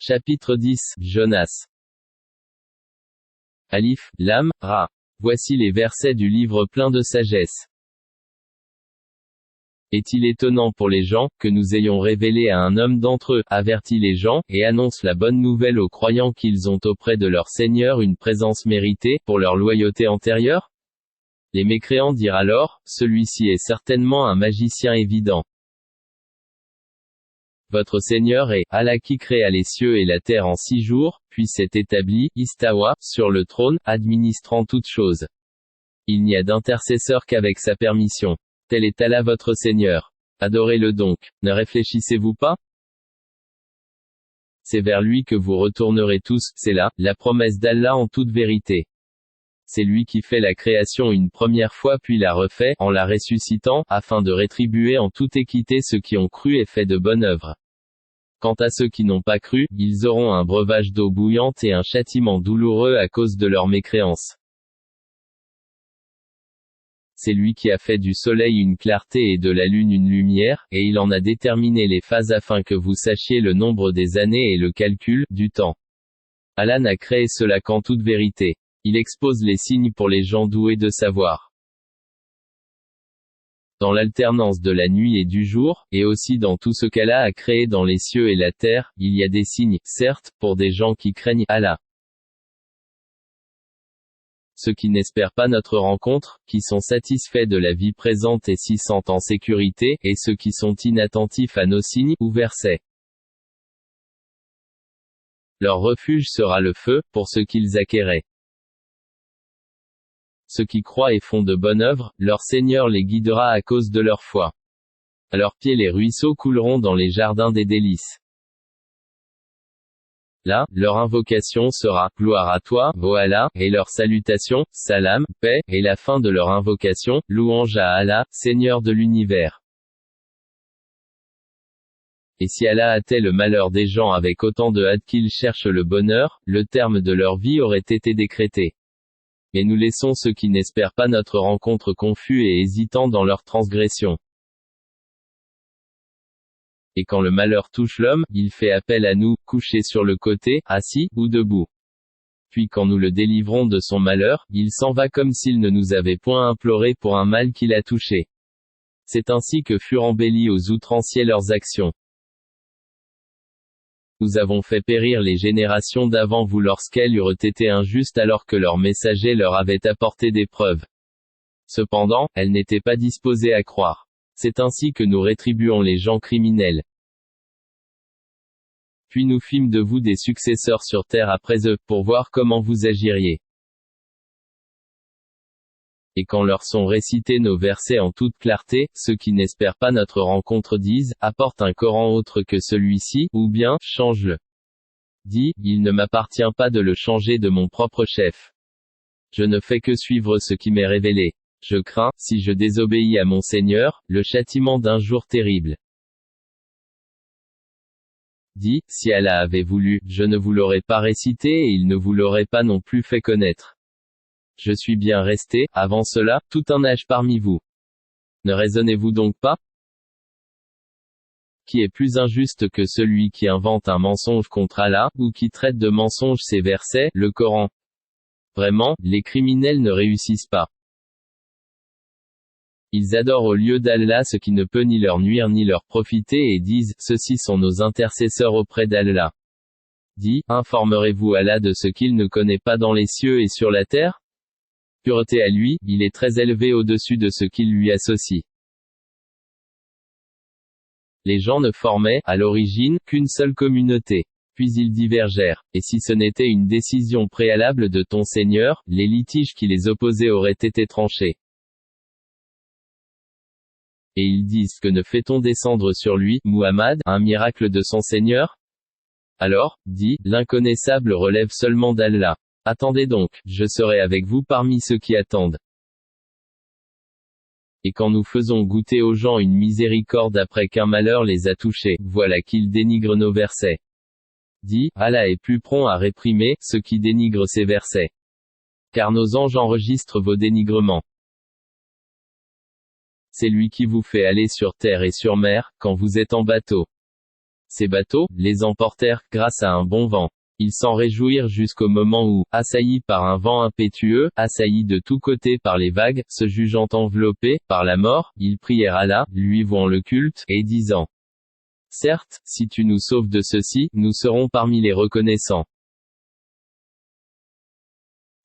Chapitre 10, Jonas. Alif, Lam, Ra. Voici les versets du livre plein de sagesse. Est-il étonnant pour les gens, que nous ayons révélé à un homme d'entre eux, averti les gens, et annonce la bonne nouvelle aux croyants qu'ils ont auprès de leur Seigneur une présence méritée, pour leur loyauté antérieure? Les mécréants dirent alors, celui-ci est certainement un magicien évident. Votre Seigneur est Allah qui créa les cieux et la terre en 6 jours, puis s'est établi, Istawa, sur le trône, administrant toutes choses. Il n'y a d'intercesseur qu'avec sa permission. Tel est Allah votre Seigneur. Adorez-le donc. Ne réfléchissez-vous pas? C'est vers lui que vous retournerez tous, c'est là, la promesse d'Allah en toute vérité. C'est lui qui fait la création une première fois puis la refait, en la ressuscitant, afin de rétribuer en toute équité ceux qui ont cru et fait de bonnes œuvres. Quant à ceux qui n'ont pas cru, ils auront un breuvage d'eau bouillante et un châtiment douloureux à cause de leur mécréance. C'est lui qui a fait du soleil une clarté et de la lune une lumière, et il en a déterminé les phases afin que vous sachiez le nombre des années et le calcul du temps. Allah n'a créé cela qu'en toute vérité. Il expose les signes pour les gens doués de savoir. Dans l'alternance de la nuit et du jour, et aussi dans tout ce qu'Allah a créé dans les cieux et la terre, il y a des signes, certes, pour des gens qui craignent Allah. Ceux qui n'espèrent pas notre rencontre, qui sont satisfaits de la vie présente et s'y sentent en sécurité, et ceux qui sont inattentifs à nos signes, ou versets. Leur refuge sera le feu, pour ce qu'ils acquéraient. Ceux qui croient et font de bonnes œuvres, leur Seigneur les guidera à cause de leur foi. À leurs pieds les ruisseaux couleront dans les jardins des délices. Là, leur invocation sera, gloire à toi, ô Allah, et leur salutation, salam, paix, et la fin de leur invocation, louange à Allah, Seigneur de l'univers. Et si Allah hâtait le malheur des gens avec autant de hâte qu'ils cherchent le bonheur, le terme de leur vie aurait été décrété. Mais nous laissons ceux qui n'espèrent pas notre rencontre confus et hésitants dans leur transgression. Et quand le malheur touche l'homme, il fait appel à nous, couché sur le côté, assis, ou debout. Puis quand nous le délivrons de son malheur, il s'en va comme s'il ne nous avait point imploré pour un mal qu'il a touché. C'est ainsi que furent embellies aux outranciers leurs actions. Nous avons fait périr les générations d'avant vous lorsqu'elles eurent été injustes alors que leurs messagers leur avaient apporté des preuves. Cependant, elles n'étaient pas disposées à croire. C'est ainsi que nous rétribuons les gens criminels. Puis nous fîmes de vous des successeurs sur terre après eux, pour voir comment vous agiriez. Et quand leur sont récités nos versets en toute clarté, ceux qui n'espèrent pas notre rencontre disent, apporte un Coran autre que celui-ci, ou bien, change-le. Dis, il ne m'appartient pas de le changer de mon propre chef. Je ne fais que suivre ce qui m'est révélé. Je crains, si je désobéis à mon Seigneur, le châtiment d'un jour terrible. Dis, si Allah avait voulu, je ne vous l'aurais pas récité et il ne vous l'aurait pas non plus fait connaître. Je suis bien resté, avant cela, tout un âge parmi vous. Ne raisonnez-vous donc pas? Qui est plus injuste que celui qui invente un mensonge contre Allah, ou qui traite de mensonge ces versets, le Coran? Vraiment, les criminels ne réussissent pas. Ils adorent au lieu d'Allah ce qui ne peut ni leur nuire ni leur profiter et disent, ceux-ci sont nos intercesseurs auprès d'Allah. Dis, informerez-vous Allah de ce qu'il ne connaît pas dans les cieux et sur la terre? Pureté à lui, il est très élevé au-dessus de ce qu'il lui associe. Les gens ne formaient, à l'origine, qu'une seule communauté. Puis ils divergèrent, et si ce n'était une décision préalable de ton Seigneur, les litiges qui les opposaient auraient été tranchés. Et ils disent que ne fait-on descendre sur lui, Muhammad, un miracle de son Seigneur? Alors, dis, l'inconnaissable relève seulement d'Allah. Attendez donc, je serai avec vous parmi ceux qui attendent. Et quand nous faisons goûter aux gens une miséricorde après qu'un malheur les a touchés, voilà qu'ils dénigrent nos versets. Dis, Allah est plus prompt à réprimer ceux qui dénigrent ces versets. Car nos anges enregistrent vos dénigrements. C'est lui qui vous fait aller sur terre et sur mer, quand vous êtes en bateau. Ces bateaux, les emportèrent, grâce à un bon vent. Ils s'en réjouirent jusqu'au moment où, assaillis par un vent impétueux, assaillis de tous côtés par les vagues, se jugeant enveloppés par la mort, ils prièrent Allah, lui vouant le culte, et disant: certes, si tu nous sauves de ceci, nous serons parmi les reconnaissants.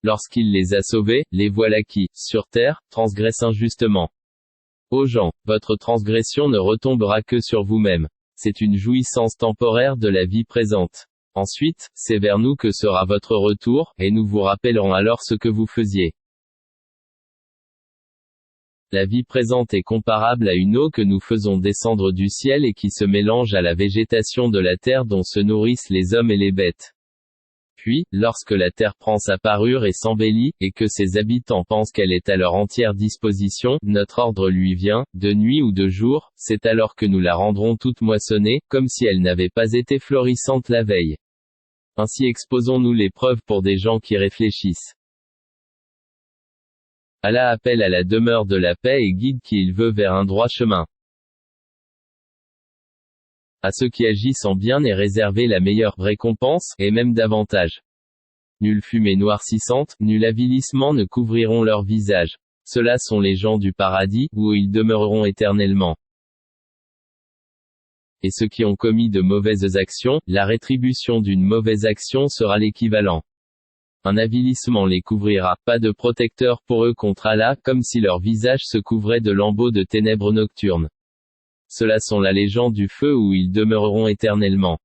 Lorsqu'il les a sauvés, les voilà qui, sur terre, transgressent injustement. Ô gens, votre transgression ne retombera que sur vous-même. C'est une jouissance temporaire de la vie présente. Ensuite, c'est vers nous que sera votre retour, et nous vous rappellerons alors ce que vous faisiez. La vie présente est comparable à une eau que nous faisons descendre du ciel et qui se mélange à la végétation de la terre dont se nourrissent les hommes et les bêtes. Puis, lorsque la terre prend sa parure et s'embellit, et que ses habitants pensent qu'elle est à leur entière disposition, notre ordre lui vient, de nuit ou de jour, c'est alors que nous la rendrons toute moissonnée, comme si elle n'avait pas été florissante la veille. Ainsi exposons-nous les preuves pour des gens qui réfléchissent. Allah appelle à la demeure de la paix et guide qui il veut vers un droit chemin. À ceux qui agissent en bien est réservée la meilleure récompense, et même davantage. Nulle fumée noircissante, nul avilissement ne couvriront leur visage. Ceux-là sont les gens du paradis, où ils demeureront éternellement. Et ceux qui ont commis de mauvaises actions, la rétribution d'une mauvaise action sera l'équivalent. Un avilissement les couvrira, pas de protecteur pour eux contre Allah, comme si leur visage se couvrait de lambeaux de ténèbres nocturnes. Ceux-là sont la légende du feu où ils demeureront éternellement.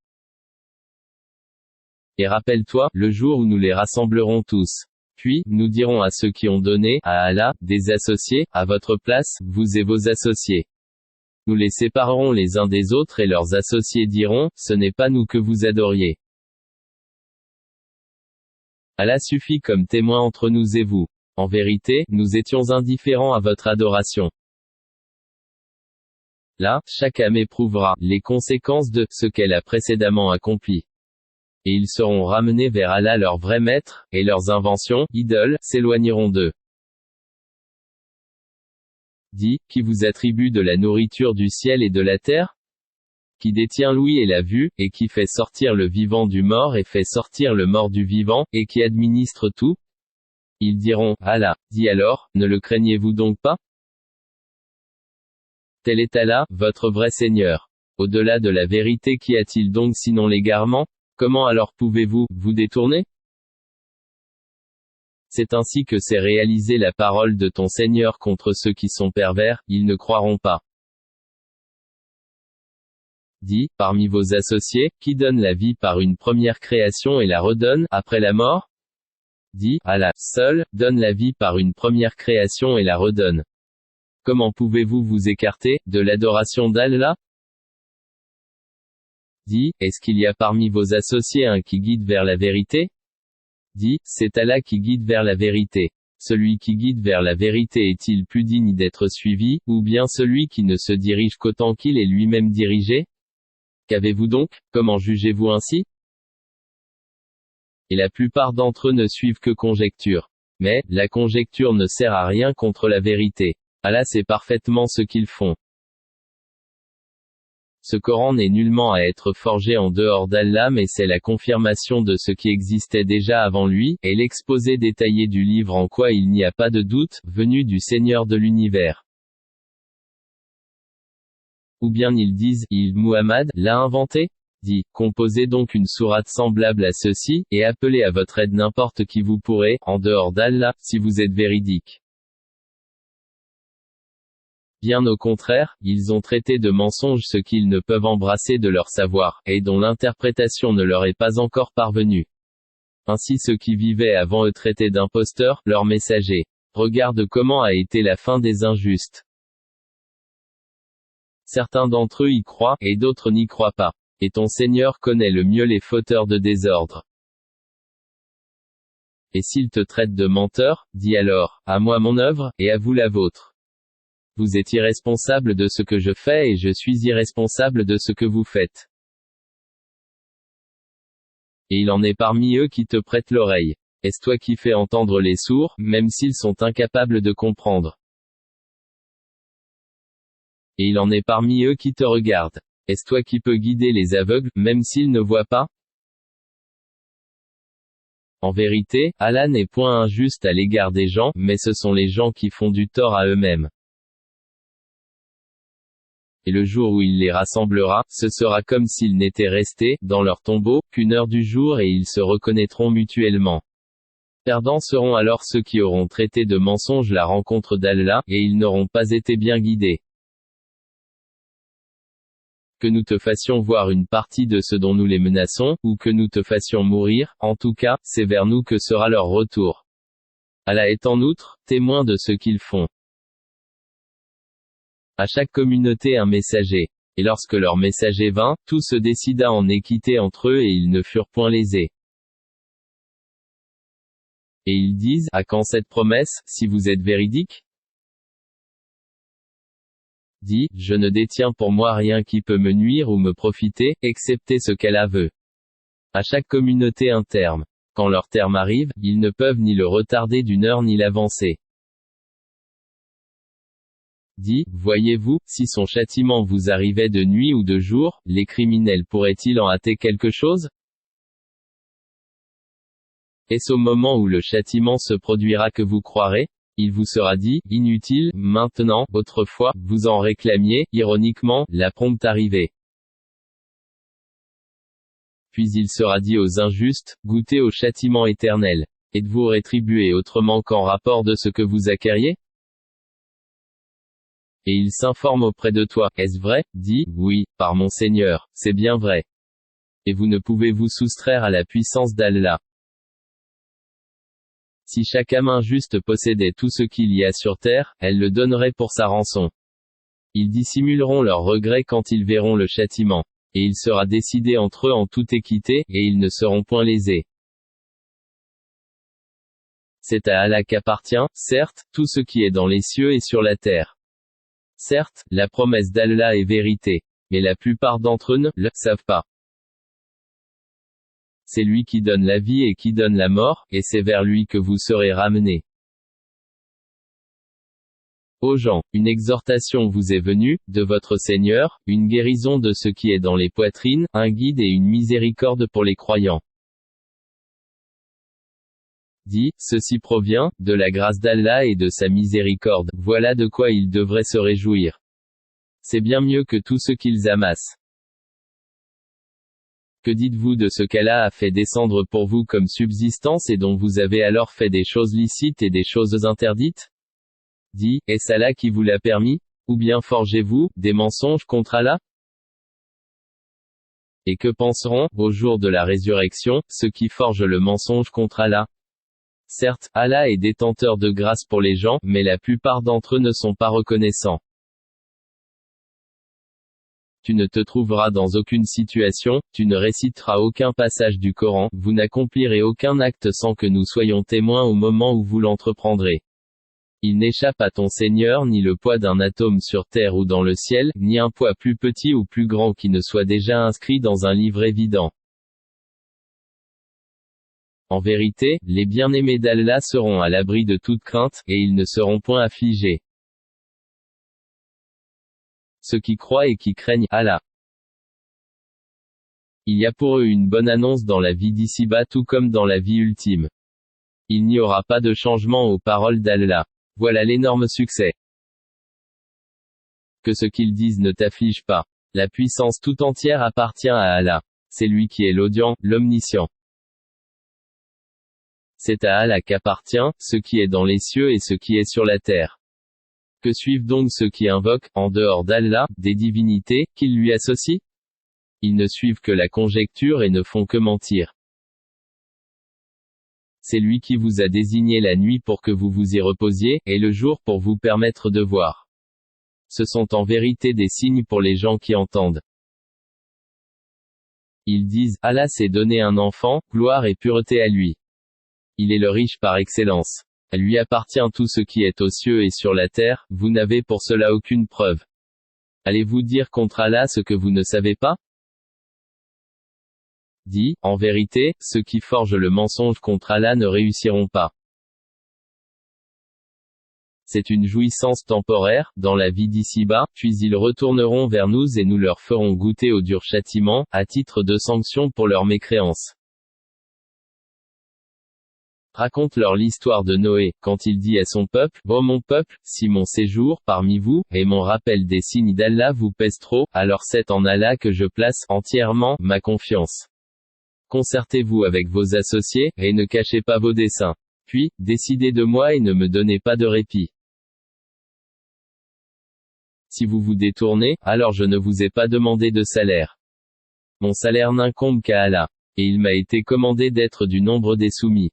Et rappelle-toi, le jour où nous les rassemblerons tous. Puis, nous dirons à ceux qui ont donné, à Allah, des associés, à votre place, vous et vos associés. Nous les séparerons les uns des autres et leurs associés diront, ce n'est pas nous que vous adoriez. Allah suffit comme témoin entre nous et vous. En vérité, nous étions indifférents à votre adoration. Là, chaque âme éprouvera les conséquences de ce qu'elle a précédemment accompli. Et ils seront ramenés vers Allah leur vrai maître, et leurs inventions, idoles, s'éloigneront d'eux. Dit, qui vous attribue de la nourriture du ciel et de la terre? Qui détient l'ouïe et la vue, et qui fait sortir le vivant du mort et fait sortir le mort du vivant, et qui administre tout? Ils diront, Allah. Dis alors, ne le craignez-vous donc pas? Tel est Allah, votre vrai Seigneur. Au-delà de la vérité qu'y a-t-il donc sinon l'égarement? Comment alors pouvez-vous, vous détourner? C'est ainsi que s'est réalisée la parole de ton Seigneur contre ceux qui sont pervers, ils ne croiront pas. Dis, parmi vos associés, qui donne la vie par une première création et la redonne, après la mort? Dis, Allah, seul, donne la vie par une première création et la redonne. Comment pouvez-vous vous écarter de l'adoration d'Allah? Dis, est-ce qu'il y a parmi vos associés un qui guide vers la vérité? Dis, c'est Allah qui guide vers la vérité. Celui qui guide vers la vérité est-il plus digne d'être suivi, ou bien celui qui ne se dirige qu'autant qu'il est lui-même dirigé? Qu'avez-vous donc? Comment jugez-vous ainsi? Et la plupart d'entre eux ne suivent que conjecture. Mais, la conjecture ne sert à rien contre la vérité. Allah sait parfaitement ce qu'ils font. Ce Coran n'est nullement à être forgé en dehors d'Allah mais c'est la confirmation de ce qui existait déjà avant lui, et l'exposé détaillé du livre en quoi il n'y a pas de doute, venu du Seigneur de l'univers. Ou bien ils disent, Muhammad l'a inventé? Dit, composez donc une sourate semblable à ceci, et appelez à votre aide n'importe qui vous pourrez, en dehors d'Allah, si vous êtes véridique. Bien au contraire, ils ont traité de mensonge ce qu'ils ne peuvent embrasser de leur savoir, et dont l'interprétation ne leur est pas encore parvenue. Ainsi ceux qui vivaient avant eux traitaient d'imposteurs, leurs messagers. Regarde comment a été la fin des injustes. Certains d'entre eux y croient, et d'autres n'y croient pas. Et ton Seigneur connaît le mieux les fauteurs de désordre. Et s'ils te traitent de menteur, dis alors, à moi mon œuvre, et à vous la vôtre. Vous êtes irresponsable de ce que je fais et je suis irresponsable de ce que vous faites. Et il en est parmi eux qui te prêtent l'oreille. Est-ce toi qui fais entendre les sourds, même s'ils sont incapables de comprendre? Et il en est parmi eux qui te regardent. Est-ce toi qui peux guider les aveugles, même s'ils ne voient pas? En vérité, Allah n'est point injuste à l'égard des gens, mais ce sont les gens qui font du tort à eux-mêmes. Et le jour où il les rassemblera, ce sera comme s'ils n'étaient restés, dans leur tombeau, qu'une heure du jour et ils se reconnaîtront mutuellement. Perdants seront alors ceux qui auront traité de mensonge la rencontre d'Allah, et ils n'auront pas été bien guidés. Que nous te fassions voir une partie de ce dont nous les menaçons, ou que nous te fassions mourir, en tout cas, c'est vers nous que sera leur retour. Allah est en outre, témoin de ce qu'ils font. À chaque communauté un messager. Et lorsque leur messager vint, tout se décida en équité entre eux et ils ne furent point lésés. Et ils disent, à quand cette promesse, si vous êtes véridique? Dis, je ne détiens pour moi rien qui peut me nuire ou me profiter, excepté ce qu'Allah veut. À chaque communauté un terme. Quand leur terme arrive, ils ne peuvent ni le retarder d'une heure ni l'avancer. Dis, voyez-vous, si son châtiment vous arrivait de nuit ou de jour, les criminels pourraient-ils en hâter quelque chose? Est-ce au moment où le châtiment se produira que vous croirez? Il vous sera dit, inutile, maintenant, autrefois, vous en réclamiez, ironiquement, la prompte arrivée. Puis il sera dit aux injustes, goûtez au châtiment éternel. Êtes-vous rétribués autrement qu'en rapport de ce que vous acquériez? Et il s'informe auprès de toi, est-ce vrai? Dis, oui, par mon Seigneur, c'est bien vrai. Et vous ne pouvez vous soustraire à la puissance d'Allah. Si chaque âme injuste possédait tout ce qu'il y a sur terre, elle le donnerait pour sa rançon. Ils dissimuleront leurs regrets quand ils verront le châtiment. Et il sera décidé entre eux en toute équité, et ils ne seront point lésés. C'est à Allah qu'appartient, certes, tout ce qui est dans les cieux et sur la terre. Certes, la promesse d'Allah est vérité. Mais la plupart d'entre eux ne le savent pas. C'est lui qui donne la vie et qui donne la mort, et c'est vers lui que vous serez ramenés. Ô gens, une exhortation vous est venue, de votre Seigneur, une guérison de ce qui est dans les poitrines, un guide et une miséricorde pour les croyants. Dis, ceci provient, de la grâce d'Allah et de sa miséricorde, voilà de quoi ils devraient se réjouir. C'est bien mieux que tout ce qu'ils amassent. Que dites-vous de ce qu'Allah a fait descendre pour vous comme subsistance et dont vous avez alors fait des choses licites et des choses interdites? Dis, est-ce Allah qui vous l'a permis? Ou bien forgez-vous des mensonges contre Allah? Et que penseront, au jour de la résurrection, ceux qui forgent le mensonge contre Allah? Certes, Allah est détenteur de grâce pour les gens, mais la plupart d'entre eux ne sont pas reconnaissants. Tu ne te trouveras dans aucune situation, tu ne réciteras aucun passage du Coran, vous n'accomplirez aucun acte sans que nous soyons témoins au moment où vous l'entreprendrez. Il n'échappe à ton Seigneur ni le poids d'un atome sur terre ou dans le ciel, ni un poids plus petit ou plus grand qui ne soit déjà inscrit dans un livre évident. En vérité, les bien-aimés d'Allah seront à l'abri de toute crainte, et ils ne seront point affligés. Ceux qui croient et qui craignent Allah. Il y a pour eux une bonne annonce dans la vie d'ici-bas tout comme dans la vie ultime. Il n'y aura pas de changement aux paroles d'Allah. Voilà l'énorme succès. Que ce qu'ils disent ne t'afflige pas. La puissance tout entière appartient à Allah. C'est lui qui est l'audient, l'omniscient. C'est à Allah qu'appartient, ce qui est dans les cieux et ce qui est sur la terre. Que suivent donc ceux qui invoquent, en dehors d'Allah, des divinités, qu'ils lui associent? Ils ne suivent que la conjecture et ne font que mentir. C'est lui qui vous a désigné la nuit pour que vous vous y reposiez, et le jour pour vous permettre de voir. Ce sont en vérité des signes pour les gens qui entendent. Ils disent, Allah s'est donné un enfant, gloire et pureté à lui. Il est le riche par excellence. À lui appartient tout ce qui est aux cieux et sur la terre, vous n'avez pour cela aucune preuve. Allez-vous dire contre Allah ce que vous ne savez pas? Dis, en vérité, ceux qui forgent le mensonge contre Allah ne réussiront pas. C'est une jouissance temporaire, dans la vie d'ici-bas, puis ils retourneront vers nous et nous leur ferons goûter au dur châtiment, à titre de sanction pour leur mécréance. Raconte-leur l'histoire de Noé, quand il dit à son peuple, ô mon peuple, si mon séjour, parmi vous, et mon rappel des signes d'Allah vous pèse trop, alors c'est en Allah que je place, entièrement, ma confiance. Concertez-vous avec vos associés, et ne cachez pas vos desseins. Puis, décidez de moi et ne me donnez pas de répit. Si vous vous détournez, alors je ne vous ai pas demandé de salaire. Mon salaire n'incombe qu'à Allah. Et il m'a été commandé d'être du nombre des soumis.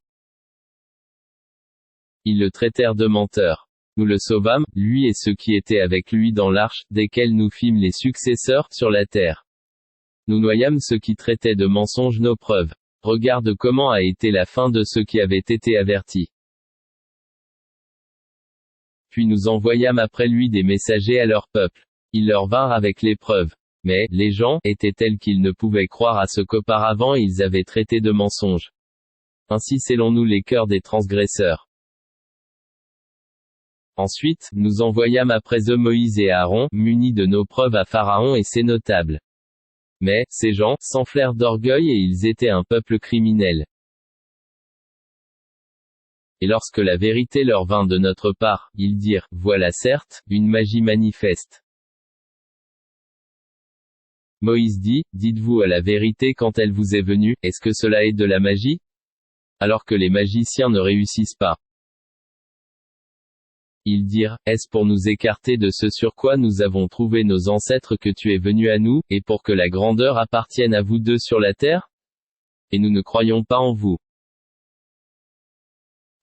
Ils le traitèrent de menteur. Nous le sauvâmes, lui et ceux qui étaient avec lui dans l'arche, desquels nous fîmes les successeurs, sur la terre. Nous noyâmes ceux qui traitaient de mensonges nos preuves. Regarde comment a été la fin de ceux qui avaient été avertis. Puis nous envoyâmes après lui des messagers à leur peuple. Ils leur vinrent avec les preuves. Mais, les gens, étaient tels qu'ils ne pouvaient croire à ce qu'auparavant ils avaient traité de mensonges. Ainsi scellons-nous les cœurs des transgresseurs. Ensuite, nous envoyâmes après eux Moïse et Aaron, munis de nos preuves à Pharaon et ses notables. Mais, ces gens, s'enflèrent d'orgueil et ils étaient un peuple criminel. Et lorsque la vérité leur vint de notre part, ils dirent, voilà certes, une magie manifeste. Moïse dit, dites-vous à la vérité quand elle vous est venue, est-ce que cela est de la magie? Alors que les magiciens ne réussissent pas. Ils dirent, est-ce pour nous écarter de ce sur quoi nous avons trouvé nos ancêtres que tu es venu à nous, et pour que la grandeur appartienne à vous deux sur la terre? Et nous ne croyons pas en vous.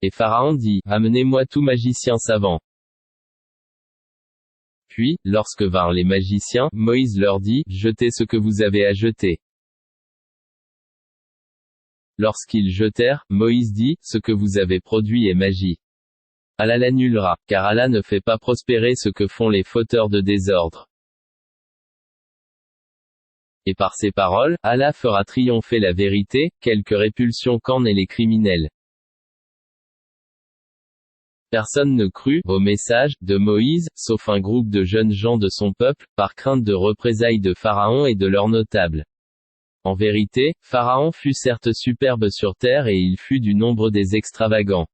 Et Pharaon dit, amenez-moi tout magicien savant. Puis, lorsque vinrent les magiciens, Moïse leur dit, jetez ce que vous avez à jeter. Lorsqu'ils jetèrent, Moïse dit, ce que vous avez produit est magie. Allah l'annulera, car Allah ne fait pas prospérer ce que font les fauteurs de désordre. Et par ces paroles, Allah fera triompher la vérité, quelque répulsion qu'en aient les criminels. Personne ne crut au message de Moïse, sauf un groupe de jeunes gens de son peuple, par crainte de représailles de Pharaon et de leurs notables. En vérité, Pharaon fut certes superbe sur terre et il fut du nombre des extravagants.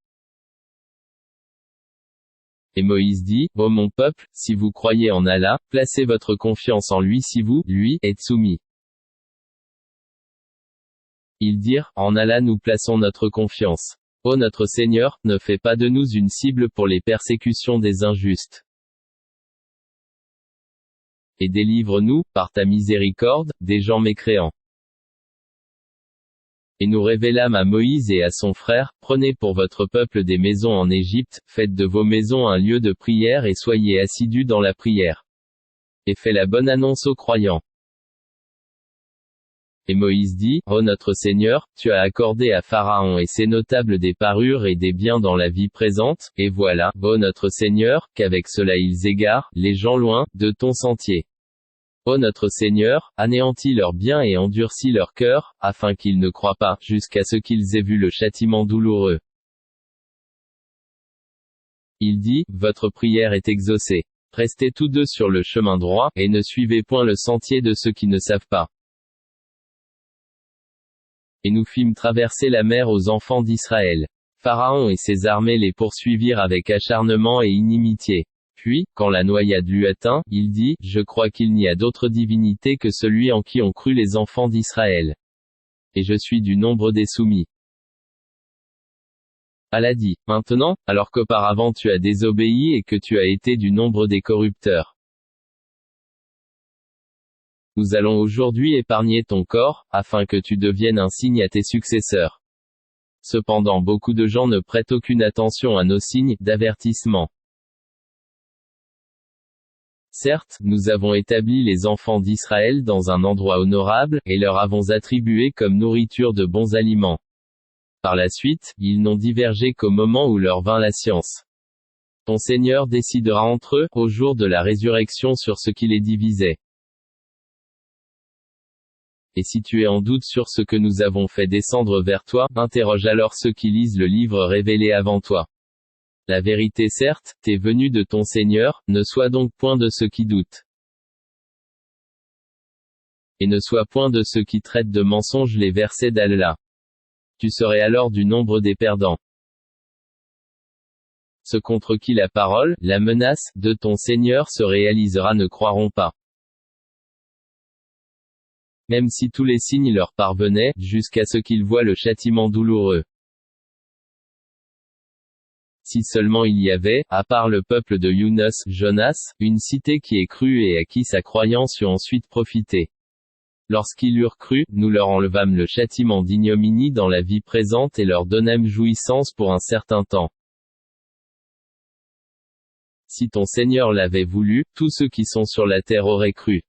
Et Moïse dit, ô mon peuple, si vous croyez en Allah, placez votre confiance en lui si vous, lui, êtes soumis. Ils dirent, en Allah nous plaçons notre confiance. Ô notre Seigneur, ne fais pas de nous une cible pour les persécutions des injustes. Et délivre-nous, par ta miséricorde, des gens mécréants. Et nous révélâmes à Moïse et à son frère, prenez pour votre peuple des maisons en Égypte, faites de vos maisons un lieu de prière et soyez assidus dans la prière. Et fais la bonne annonce aux croyants. Et Moïse dit, ô notre Seigneur, tu as accordé à Pharaon et ses notables des parures et des biens dans la vie présente, et voilà, ô notre Seigneur, qu'avec cela ils égarent, les gens loin, de ton sentier. Ô notre Seigneur, anéantis leurs biens et endurcis leur cœur, afin qu'ils ne croient pas, jusqu'à ce qu'ils aient vu le châtiment douloureux. Il dit, votre prière est exaucée. Restez tous deux sur le chemin droit, et ne suivez point le sentier de ceux qui ne savent pas. Et nous fîmes traverser la mer aux enfants d'Israël. Pharaon et ses armées les poursuivirent avec acharnement et inimitié. Puis, quand la noyade l'eut atteint, il dit, je crois qu'il n'y a d'autre divinité que celui en qui ont cru les enfants d'Israël. Et je suis du nombre des soumis. Allah dit, maintenant, alors qu'auparavant tu as désobéi et que tu as été du nombre des corrupteurs. Nous allons aujourd'hui épargner ton corps, afin que tu deviennes un signe à tes successeurs. Cependant beaucoup de gens ne prêtent aucune attention à nos signes d'avertissement. Certes, nous avons établi les enfants d'Israël dans un endroit honorable, et leur avons attribué comme nourriture de bons aliments. Par la suite, ils n'ont divergé qu'au moment où leur vint la science. Ton Seigneur décidera entre eux, au jour de la résurrection sur ce qui les divisait. Et si tu es en doute sur ce que nous avons fait descendre vers toi, interroge alors ceux qui lisent le livre révélé avant toi. La vérité certes, t'est venue de ton Seigneur, ne sois donc point de ceux qui doutent. Et ne sois point de ceux qui traitent de mensonges les versets d'Allah. Tu serais alors du nombre des perdants. Ceux contre qui la parole, la menace, de ton Seigneur se réalisera ne croiront pas. Même si tous les signes leur parvenaient, jusqu'à ce qu'ils voient le châtiment douloureux. Si seulement il y avait, à part le peuple de Yunus, Jonas, une cité qui ait cru et à qui sa croyance eut ensuite profité. Lorsqu'ils eurent cru, nous leur enlevâmes le châtiment d'ignominie dans la vie présente et leur donnâmes jouissance pour un certain temps. Si ton Seigneur l'avait voulu, tous ceux qui sont sur la terre auraient cru.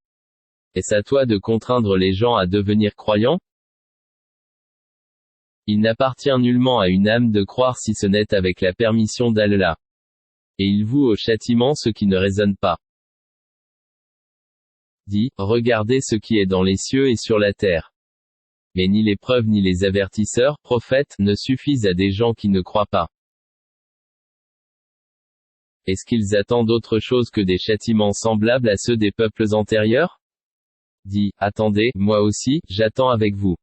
Est-ce à toi de contraindre les gens à devenir croyants? Il n'appartient nullement à une âme de croire si ce n'est avec la permission d'Allah. Et il voue au châtiment ceux qui ne raisonnent pas. Dis, regardez ce qui est dans les cieux et sur la terre. Mais ni les preuves ni les avertisseurs, prophètes, ne suffisent à des gens qui ne croient pas. Est-ce qu'ils attendent autre chose que des châtiments semblables à ceux des peuples antérieurs? Dis, attendez, moi aussi, j'attends avec vous.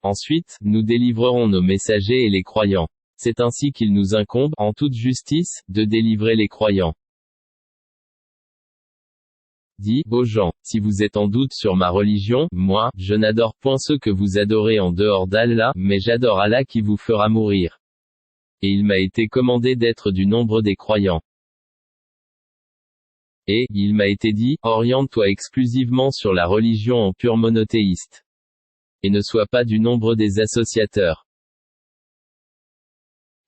Ensuite, nous délivrerons nos messagers et les croyants. C'est ainsi qu'il nous incombe, en toute justice, de délivrer les croyants. Dis, ô gens, si vous êtes en doute sur ma religion, moi, je n'adore point ceux que vous adorez en dehors d'Allah, mais j'adore Allah qui vous fera mourir. Et il m'a été commandé d'être du nombre des croyants. Et, il m'a été dit, oriente-toi exclusivement sur la religion en pur monothéiste. Et ne sois pas du nombre des associateurs.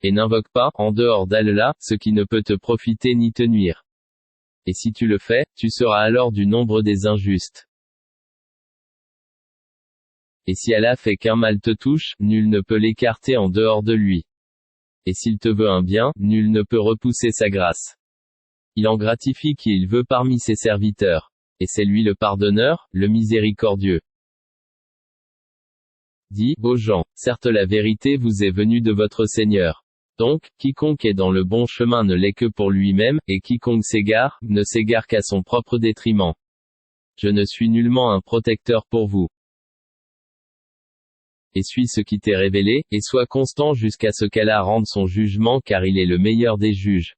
Et n'invoque pas, en dehors d'Allah, ce qui ne peut te profiter ni te nuire. Et si tu le fais, tu seras alors du nombre des injustes. Et si Allah fait qu'un mal te touche, nul ne peut l'écarter en dehors de lui. Et s'il te veut un bien, nul ne peut repousser sa grâce. Il en gratifie qui il veut parmi ses serviteurs. Et c'est lui le pardonneur, le miséricordieux. Dis, ô gens, certes la vérité vous est venue de votre Seigneur. Donc, quiconque est dans le bon chemin ne l'est que pour lui-même, et quiconque s'égare, ne s'égare qu'à son propre détriment. Je ne suis nullement un protecteur pour vous. Et suis ce qui t'est révélé, et sois constant jusqu'à ce qu'Allah rende son jugement car il est le meilleur des juges.